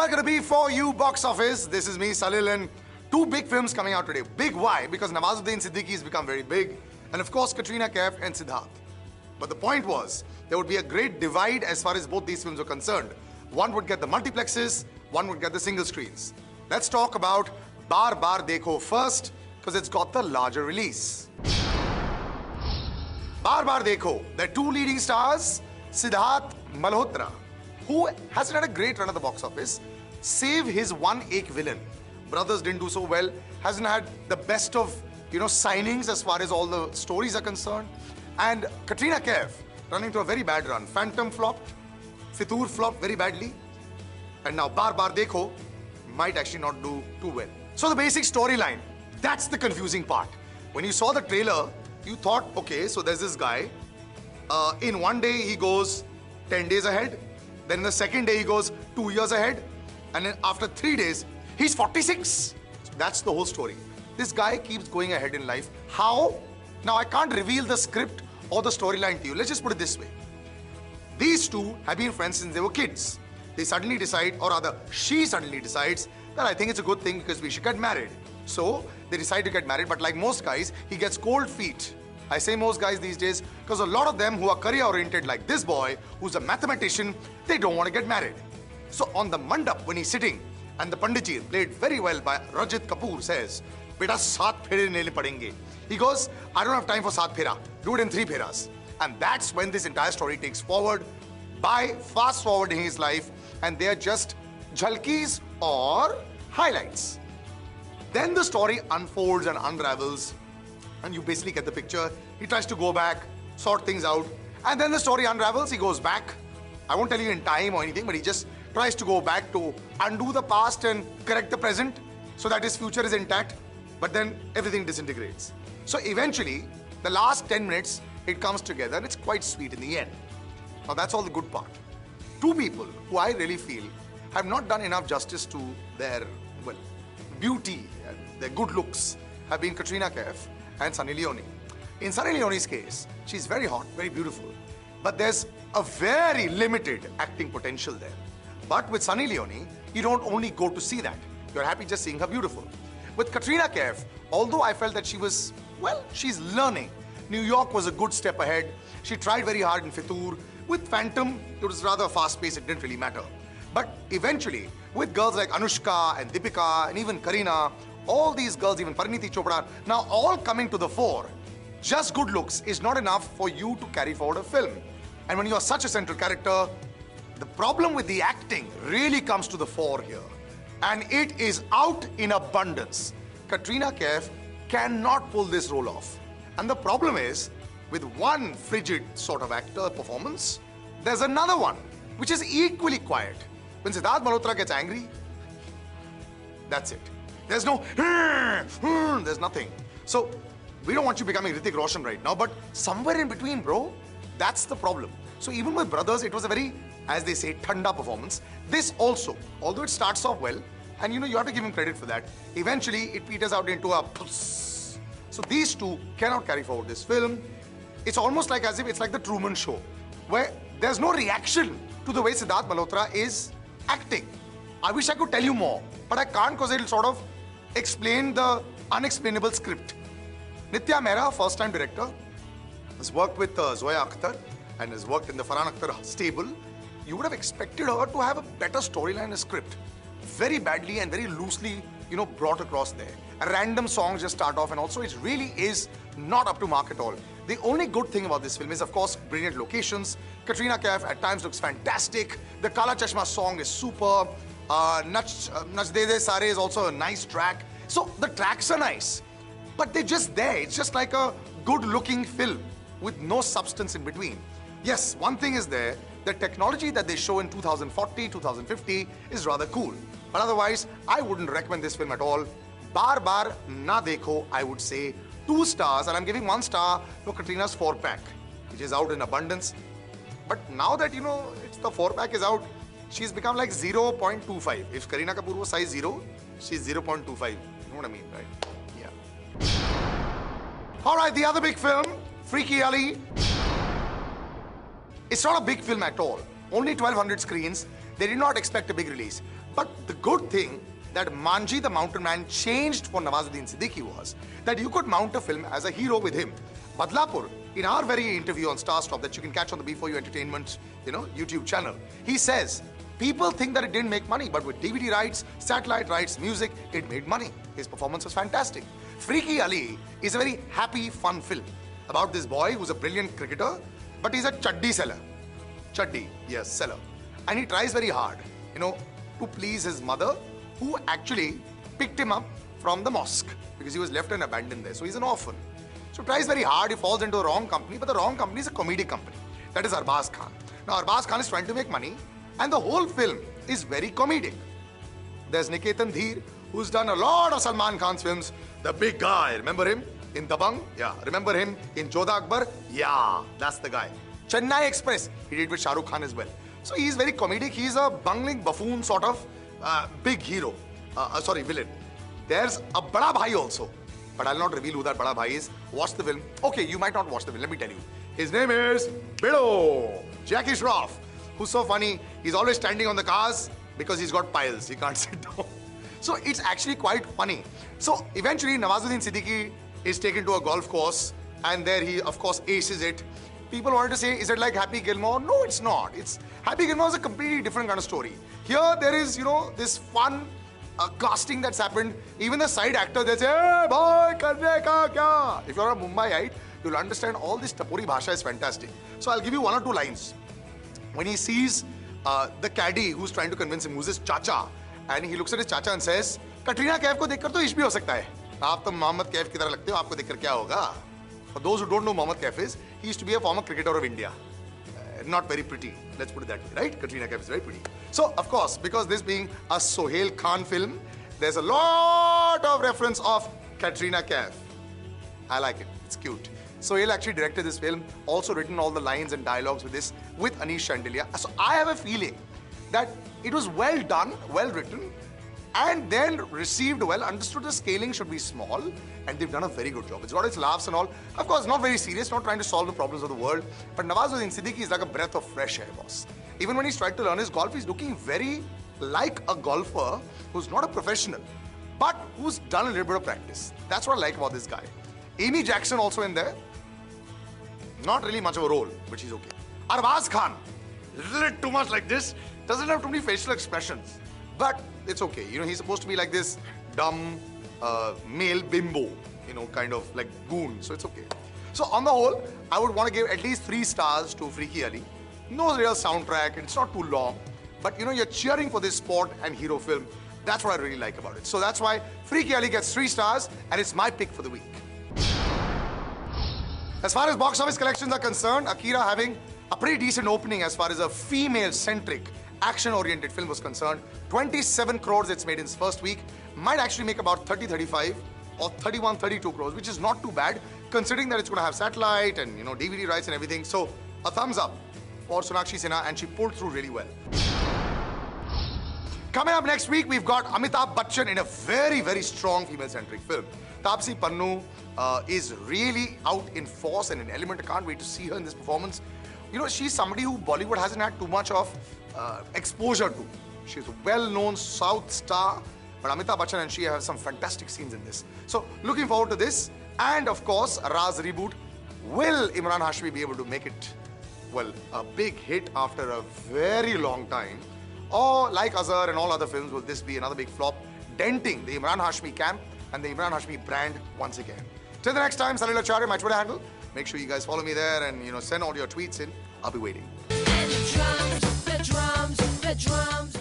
are going to be for you box office. This is me, Salil, and two big films coming out today. Big why? Because Nawazuddin Siddiqui has become very big, and of course Katrina Kaif and Siddharth. But the point was, there would be a great divide as far as both these films are concerned. One would get the multiplexes, one would get the single screens. Let's talk about Baar Baar Dekho first, because it's got the larger release. Baar Baar Dekho, the two leading stars, Siddharth Malhotra, who hasn't had a great run at the box office, save his one ache villain. Brothers didn't do so well, hasn't had the best of, signings as far as all the stories are concerned. And Katrina Kaif running to a very bad run. Phantom flopped, Fitoor flopped very badly, and now Baar Baar Dekho might actually not do too well. So the basic storyline, that's the confusing part. When you saw the trailer, you thought, okay, so there's this guy. In one day he goes 10 days ahead. Then the second day he goes 2 years ahead. And then after 3 days, he's 46. So that's the whole story. This guy keeps going ahead in life. How? Now I can't reveal the script or the storyline to you. Let's just put it this way. These two have been friends since they were kids. They suddenly decide, or rather, she suddenly decides that I think it's a good thing because we should get married. So they decide to get married, but like most guys, he gets cold feet. I say most guys these days because a lot of them who are career-oriented like this boy, who's a mathematician, they don't want to get married. So on the mandap, when he's sitting, and the Panditji, played very well by Rajat Kapoor, says, "Beta, 7 phere lene padenge." He goes, "I don't have time for 7 phera. Do it in 3 pheras." And that's when this entire story takes forward by fast-forwarding his life, and they're just jhalkis or highlights. Then the story unfolds and unravels, and you basically get the picture. He tries to go back, sort things out, and then the story unravels, he goes back. I won't tell you in time or anything, but he just tries to go back to undo the past and correct the present so that his future is intact, but then everything disintegrates. So eventually, the last 10 minutes, it comes together and it's quite sweet in the end. Now that's all the good part. Two people who I really feel have not done enough justice to their, beauty and their good looks have been Katrina Kaif and Sunny Leone. In Sunny Leone's case, she's very hot, very beautiful, but there's a very limited acting potential there. But with Sunny Leone, you don't only go to see that. You're happy just seeing her beautiful. With Katrina Kaif, although I felt that she was, she's learning. New York was a good step ahead. She tried very hard in Fitoor. With Phantom, it was rather fast-paced, it didn't really matter. But eventually, with girls like Anushka and Deepika and even Kareena, all these girls, even Parineeti Chopra, now all coming to the fore, just good looks is not enough for you to carry forward a film. And when you are such a central character, the problem with the acting really comes to the fore here. And it is out in abundance. Katrina Kaif cannot pull this role off. And the problem is, with one frigid sort of actor performance, there's another one, which is equally quiet. When Siddharth Malhotra gets angry, that's it. There's no, there's nothing. So, we don't want you becoming Hrithik Roshan right now, but somewhere in between, bro, that's the problem. So even with Brothers, it was a very, as they say, thanda performance. This also, although it starts off well, and you have to give him credit for that, eventually it peters out into a puss. So these two cannot carry forward this film. It's almost like as if it's like the Truman Show, where there's no reaction to the way Siddharth Malhotra is acting. I wish I could tell you more, but I can't because it'll sort of explain the unexplainable script. Nitya Mehra, first-time director, has worked with Zoya Akhtar and has worked in the Farhan Akhtar stable. You would have expected her to have a better storyline and script. Very badly and very loosely, brought across there. Random songs just start off, and also it really is not up to mark at all. The only good thing about this film is, of course, brilliant locations. Katrina Kaif at times looks fantastic. The Kala Chashma song is superb. Nach De De Sare is also a nice track. So the tracks are nice, but they're just there. It's just like a good-looking film with no substance in between. Yes, one thing is there. The technology that they show in 2040, 2050 is rather cool. But otherwise, I wouldn't recommend this film at all. Baar Baar Na Dekho, I would say 2 stars, and I'm giving 1 star for Katrina's 4-pack, which is out in abundance. But now that, it's the 4-pack is out, she's become like 0.25. If Kareena Kapoor was size 0, she's 0.25. You know what I mean, right? Yeah. All right, the other big film, Freaky Ali. It's not a big film at all. Only 1,200 screens. They did not expect a big release. But the good thing that Manji the Mountain Man changed for Nawazuddin Siddiqui was that you could mount a film as a hero with him. Badlapur, in our very interview on Star Stop that you can catch on the Before You Entertainment, YouTube channel, he says, people think that it didn't make money, but with DVD rights, satellite rights, music, it made money. His performance was fantastic. Freaky Ali is a very happy, fun film about this boy who's a brilliant cricketer, but he's a chaddi seller. Chaddi, yes, seller. And he tries very hard, to please his mother, who actually picked him up from the mosque because he was left and abandoned there. So he's an orphan. So tries very hard, he falls into the wrong company, but the wrong company is a comedic company. That is Arbaz Khan. Now Arbaz Khan is trying to make money and the whole film is very comedic. There's Niketan Dheer, who's done a lot of Salman Khan's films. The big guy, remember him in Dabang? Yeah. Remember him in Jodha Akbar? Yeah, that's the guy. Chennai Express, he did with Shah Rukh Khan as well. So he's very comedic. He's a bungling buffoon sort of big hero. Villain. There's a Bada Bhai also. But I'll not reveal who that Bada Bhai is. Watch the film. Okay, you might not watch the film. Let me tell you. His name is Bido. Jackie Shroff. Who's so funny. He's always standing on the cars because he's got piles. He can't sit down. So it's actually quite funny. So eventually Nawazuddin Siddiqui is taken to a golf course and there he of course aces it. People wanted to say, is it like Happy Gilmore? No, it's not. Happy Gilmore is a completely different kind of story. Here there is, this fun casting that's happened. Even the side actor, they say, hey boy, karne ka kya? If you're a Mumbaiite, you'll understand all this Tapori Bhasha is fantastic. So I'll give you one or two lines. When he sees the caddy who's trying to convince him, who's his chacha, and he looks at his chacha and says, Katrina Kaif ko dekhkar to ish bhi ho sakta hai. Aap to Mohammad Kaif ki tarah lagte ho, aapko dekhkar kya hoga? For those who don't know Mohammad Kaif is, he used to be a former cricketer of India. Not very pretty, let's put it that way, right? Katrina Kaif is very pretty. So, of course, because this being a Sohail Khan film, there's a lot of reference of Katrina Kaif. I like it, it's cute. Sohail actually directed this film, also written all the lines and dialogues with Anish Chandelier. So I have a feeling that it was well done, well written, and then received well, understood the scaling should be small, and they've done a very good job. It's got its laughs and all. Of course, not very serious, not trying to solve the problems of the world, but Nawazuddin Siddiqui is like a breath of fresh air, boss. Even when he's tried to learn his golf, he's looking very like a golfer who's not a professional, but who's done a little bit of practice. That's what I like about this guy. Amy Jackson also in there. Not really much of a role, but she's okay. Arbaz Khan, little too much like this, doesn't have too many facial expressions, but it's okay. He's supposed to be like this dumb male bimbo, kind of like goon, so it's okay. So on the whole, I would want to give at least 3 stars to Freaky Ali. No real soundtrack, it's not too long, but you're cheering for this sport and hero film. That's what I really like about it. So that's why Freaky Ali gets 3 stars, and it's my pick for the week. As far as box office collections are concerned, Akira having a pretty decent opening as far as a female-centric, action-oriented film was concerned. 27 crores it's made in its first week. Might actually make about 30, 35 or 31, 32 crores, which is not too bad, considering that it's going to have satellite and, DVD rights and everything. So, a thumbs up for Sonakshi Sinha, and she pulled through really well. Coming up next week, we've got Amitabh Bachchan in a very, very strong female-centric film. Taapsee Pannu is really out in force and in element. I can't wait to see her in this performance. She's somebody who Bollywood hasn't had too much of exposure to. She's a well-known South star, but Amitabh Bachchan and she have some fantastic scenes in this. So, looking forward to this. And of course, Raz reboot. Will Imran Hashmi be able to make it, well, a big hit after a very long time? Or like Azhar and all other films, will this be another big flop, denting the Imran Hashmi camp and the Imran Hashmi brand once again? Till the next time, Salil Acharya, my Twitter handle. Make sure you guys follow me there and, send all your tweets in. I'll be waiting. The drums, the drums, the drums.